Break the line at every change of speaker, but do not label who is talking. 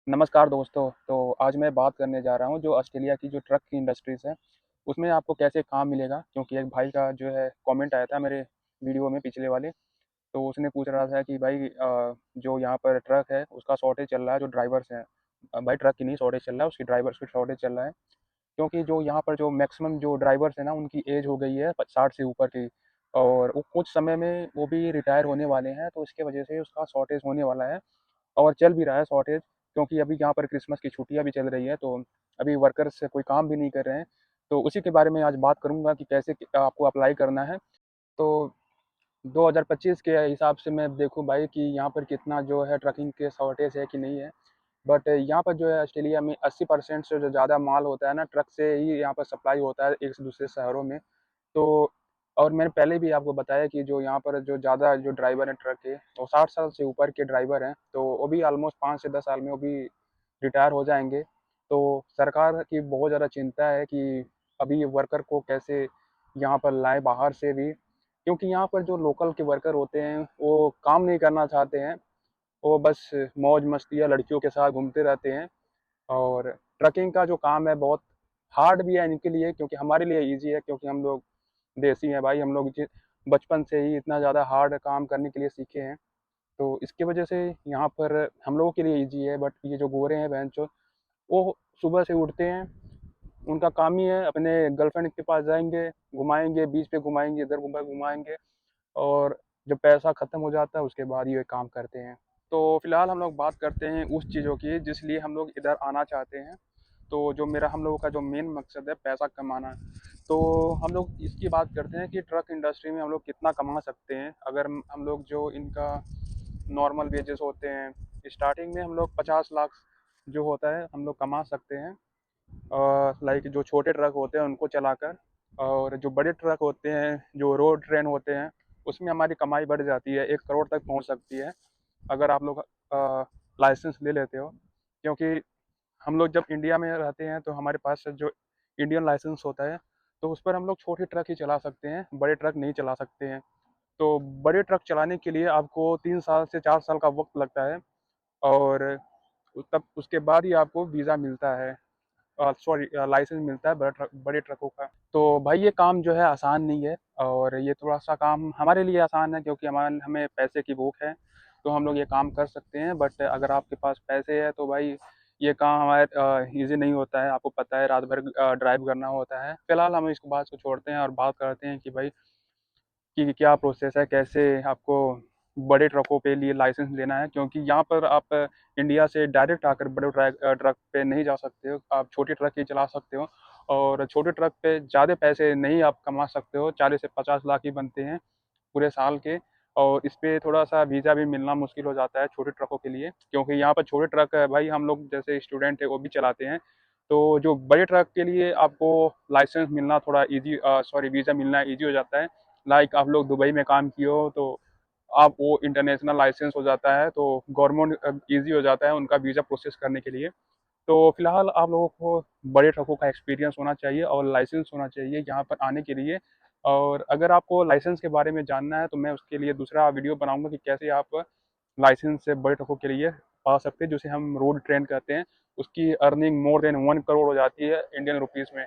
नमस्कार दोस्तों। तो आज मैं बात करने जा रहा हूँ जो ऑस्ट्रेलिया की जो ट्रक की इंडस्ट्रीज़ है, उसमें आपको कैसे काम मिलेगा। क्योंकि एक भाई का जो है कमेंट आया था मेरे वीडियो में पिछले वाले, तो उसने पूछ रहा था कि भाई जो यहाँ पर ट्रक है उसका शॉर्टेज चल रहा है, जो ड्राइवर्स हैं। भाई ट्रक की नहीं शॉर्टेज चल रहा है, उसकी ड्राइवर्स की शॉर्टेज चल रहा है। क्योंकि जो यहाँ पर जो मैक्सिमम जो ड्राइवर्स हैं ना, उनकी एज हो गई है 60 से ऊपर की, और वो कुछ समय में वो भी रिटायर होने वाले हैं, तो इसके वजह से उसका शॉर्टेज होने वाला है। और चल भी रहा है शॉर्टेज, क्योंकि अभी यहाँ पर क्रिसमस की छुट्टियाँ भी चल रही हैं, तो अभी वर्कर्स कोई काम भी नहीं कर रहे हैं। तो उसी के बारे में आज बात करूँगा कि कैसे आपको अप्लाई करना है। तो 2025 के हिसाब से मैं देखूँ भाई कि यहाँ पर कितना जो है ट्रकिंग के शॉर्टेज है कि नहीं है। बट यहाँ पर जो है ऑस्ट्रेलिया में 80% से जो ज़्यादा माल होता है ना, ट्रक से ही यहाँ पर सप्लाई होता है एक से दूसरे शहरों में। तो और मैंने पहले भी आपको बताया कि जो यहाँ पर जो ज़्यादा जो ड्राइवर हैं ट्रक के, वो 60 साल से ऊपर के ड्राइवर हैं, तो वो भी ऑलमोस्ट 5 से 10 साल में वो भी रिटायर हो जाएँगे। तो सरकार की बहुत ज़्यादा चिंता है कि अभी वर्कर को कैसे यहाँ पर लाएँ बाहर से भी, क्योंकि यहाँ पर जो लोकल के वर्कर होते हैं, वो काम नहीं करना चाहते हैं। वो बस मौज-मस्ती या लड़कियों के साथ घूमते रहते हैं। और ट्रकिंग का जो काम है बहुत हार्ड भी है इनके लिए, क्योंकि हमारे लिए ईज़ी है, क्योंकि हम लोग देसी हैं भाई, हम लोग बचपन से ही इतना ज़्यादा हार्ड काम करने के लिए सीखे हैं। तो इसकी वजह से यहाँ पर हम लोगों के लिए ईज़ी है। बट ये जो गोरे हैं भैनचोद, वो सुबह से उठते हैं, उनका काम ही है अपने गर्लफ्रेंड के पास जाएँगे, घुमाएँगे, बीच पे घुमाएँगे, इधर घुमाएँगे, और जब पैसा ख़त्म हो जाता है उसके बाद ये काम करते हैं। तो फ़िलहाल हम लोग बात करते हैं उस चीज़ों की जिस लिए हम लोग इधर आना चाहते हैं। तो जो मेरा हम लोगों का जो मेन मकसद है पैसा कमाना। तो हम लोग इसकी बात करते हैं कि ट्रक इंडस्ट्री में हम लोग कितना कमा सकते हैं। अगर हम लोग जो इनका नॉर्मल वेजेस होते हैं, स्टार्टिंग में हम लोग 50 लाख जो होता है हम लोग कमा सकते हैं। लाइक जो छोटे ट्रक होते हैं उनको चलाकर, और जो बड़े ट्रक होते हैं जो रोड ट्रेन होते हैं, उसमें हमारी कमाई बढ़ जाती है, 1 करोड़ तक पहुंच सकती है अगर आप लोग लाइसेंस ले लेते हो। क्योंकि हम लोग जब इंडिया में रहते हैं तो हमारे पास जो इंडियन लाइसेंस होता है, तो उस पर हम लोग छोटे ट्रक ही चला सकते हैं, बड़े ट्रक नहीं चला सकते हैं। तो बड़े ट्रक चलाने के लिए आपको 3 साल से 4 साल का वक्त लगता है, और तब उसके बाद ही आपको वीज़ा मिलता है, सॉरी लाइसेंस मिलता है बड़े ट्रकों का। तो भाई ये काम जो है आसान नहीं है, और ये थोड़ा-सा काम हमारे लिए आसान है क्योंकि हमें पैसे की भूख है, तो हम लोग ये काम कर सकते हैं। बट अगर आपके पास पैसे हैं तो भाई ये काम हमारे ईज़ी नहीं होता है, आपको पता है रात भर ड्राइव करना होता है। फिलहाल हम इस बात को छोड़ते हैं और बात करते हैं कि भाई कि क्या प्रोसेस है, कैसे आपको बड़े ट्रकों पे लिए लाइसेंस लेना है। क्योंकि यहाँ पर आप इंडिया से डायरेक्ट आकर बड़े ट्रक पे नहीं जा सकते हो, आप छोटे ट्रक ही चला सकते हो, और छोटे ट्रक पे ज़्यादा पैसे नहीं आप कमा सकते हो, 40 से 50 लाख ही बनते हैं पूरे साल के। और इस पे थोड़ा-सा वीज़ा भी मिलना मुश्किल हो जाता है छोटे ट्रकों के लिए, क्योंकि यहाँ पर छोटे ट्रक भाई हम लोग जैसे स्टूडेंट हैं वो भी चलाते हैं। तो जो बड़े ट्रक के लिए आपको लाइसेंस मिलना थोड़ा सॉरी वीज़ा मिलना ईज़ी हो जाता है। लाइक आप लोग दुबई में काम किए हो तो आप वो इंटरनेशनल लाइसेंस हो जाता है, तो गवर्नमेंट ईज़ी हो जाता है उनका वीज़ा प्रोसेस करने के लिए। तो फिलहाल आप लोगों को बड़े ट्रकों का एक्सपीरियंस होना चाहिए और लाइसेंस होना चाहिए यहाँ पर आने के लिए। और अगर आपको लाइसेंस के बारे में जानना है तो मैं उसके लिए दूसरा वीडियो बनाऊँगा कि कैसे आप लाइसेंस से बड़े ट्रकों के लिए पा सकते हैं, जिसे हम रोड ट्रेन कहते हैं। उसकी अर्निंग मोर देन 1 करोड़ हो जाती है इंडियन रुपीज़ में।